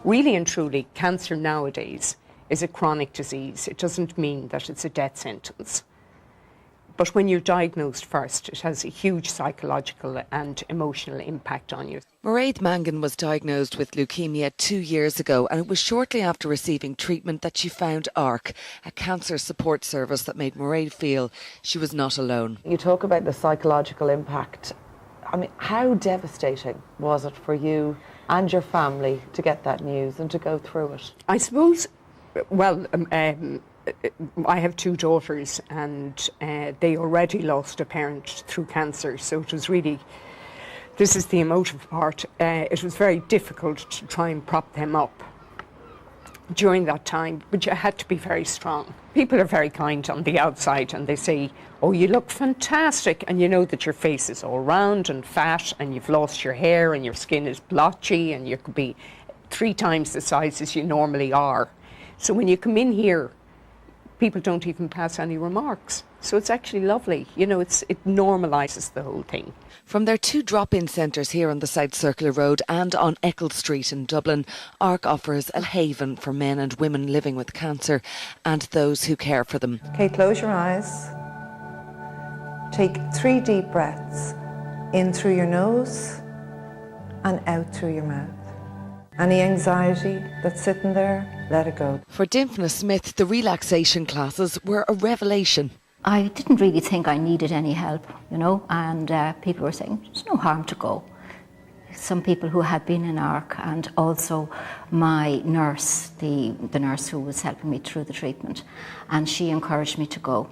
Really and truly, cancer nowadays is a chronic disease. It doesn't mean that it's a death sentence. But when you're diagnosed first, it has a huge psychological and emotional impact on you. Mairead Mangan was diagnosed with leukemia 2 years ago, and it was shortly after receiving treatment that she found ARC, a cancer support service that made Mairead feel she was not alone. You talk about the psychological impact. I mean, how devastating was it for you and your family to get that news and to go through it? I suppose, well, I have 2 daughters, and they already lost a parent through cancer, so it was really, this is the emotive part, it was very difficult to try and prop them up during that time, but you had to be very strong. People are very kind on the outside and they say, oh, you look fantastic, and you know that your face is all round and fat and you've lost your hair and your skin is blotchy and you could be 3 times the size as you normally are. So when you come in here, people don't even pass any remarks. So it's actually lovely. You know, it normalises the whole thing. From their 2 drop-in centres here on the South Circular Road and on Eccles Street in Dublin, ARC offers a haven for men and women living with cancer and those who care for them. Okay, close your eyes. Take 3 deep breaths, in through your nose and out through your mouth. Any anxiety that's sitting there, let it go. For Dymphna Smith, the relaxation classes were a revelation. I didn't really think I needed any help, you know, and people were saying, there's no harm to go. Some people who had been in ARC, and also my nurse, the nurse who was helping me through the treatment, and she encouraged me to go.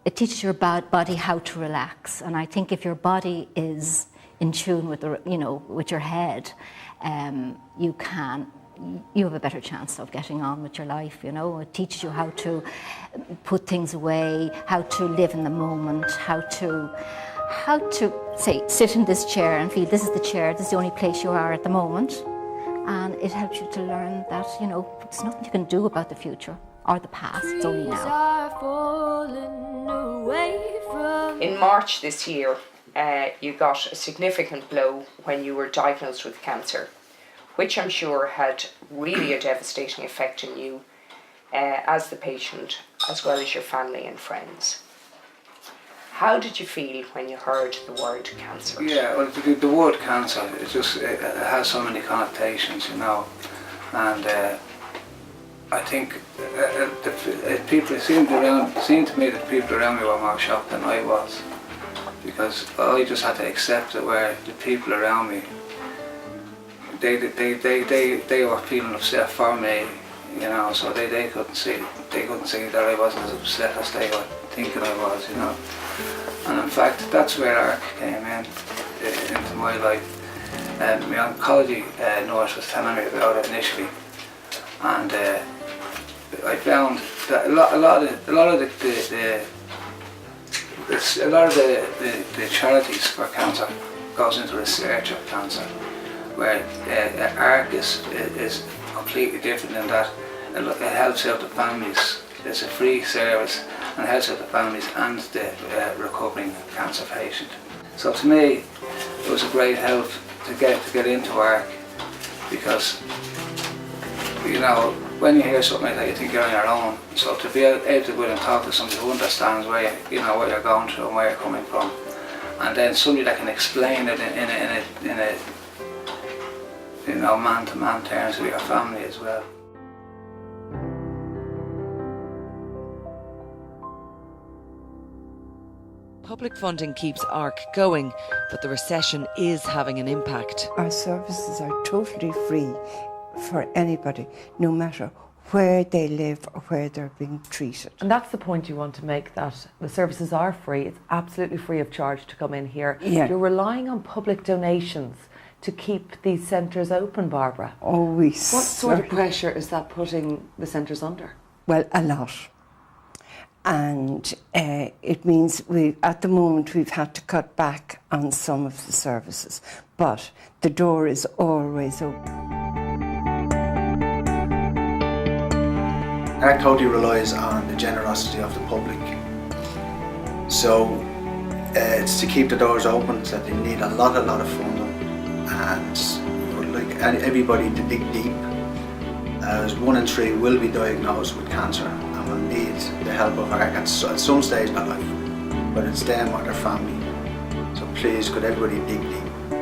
It teaches your body how to relax, and I think if your body is in tune with with your head, you have a better chance of getting on with your life, you know. It teaches you how to put things away, how to live in the moment, how to say, sit in this chair and feel this is the chair, this is the only place you are at the moment. And it helps you to learn that, you know, there's nothing you can do about the future or the past, it's only now. In March this year, you got a significant blow when you were diagnosed with cancer, which I'm sure had really a devastating effect on you as the patient, as well as your family and friends. How did you feel when you heard the word cancer? Yeah, well, the word cancer, it has so many connotations, you know, and I think it seemed to me that people around me were more shocked than I was, because I just had to accept it, where the people around me, they were feeling upset for me, you know, so they couldn't see that I wasn't as upset as they were thinking I was, you know. And in fact, that's where ARC came into my life. My oncology nurse was telling me about it initially, and I found that a lot of the charities for cancer goes into research of cancer, where ARC is completely different in that it helps out the families. It's a free service and it helps out the families and the recovering cancer patient. So to me, it was a great help to get into ARC, because, you know, when you hear something like that, you think you're on your own. So to be able to go and talk to somebody who understands what you're going through and where you're coming from, and then somebody that can explain it in a man-to-man terms with your family as well. Public funding keeps ARC going, but the recession is having an impact. Our services are totally free for anybody, no matter where they live or where they're being treated. And that's the point you want to make, that the services are free. It's absolutely free of charge to come in here. Yeah. You're relying on public donations to keep these centres open, Barbara. Always. What sort of pressure is that putting the centres under? Well, a lot. And it means at the moment we've had to cut back on some of the services, but the door is always open. ARC totally relies on the generosity of the public. So it's to keep the doors open, so they need a lot of funding, and like everybody to dig deep as 1 in 3 will be diagnosed with cancer and will need the help of ARC at some stage in their life, whether it's them or their family. So please, could everybody dig deep?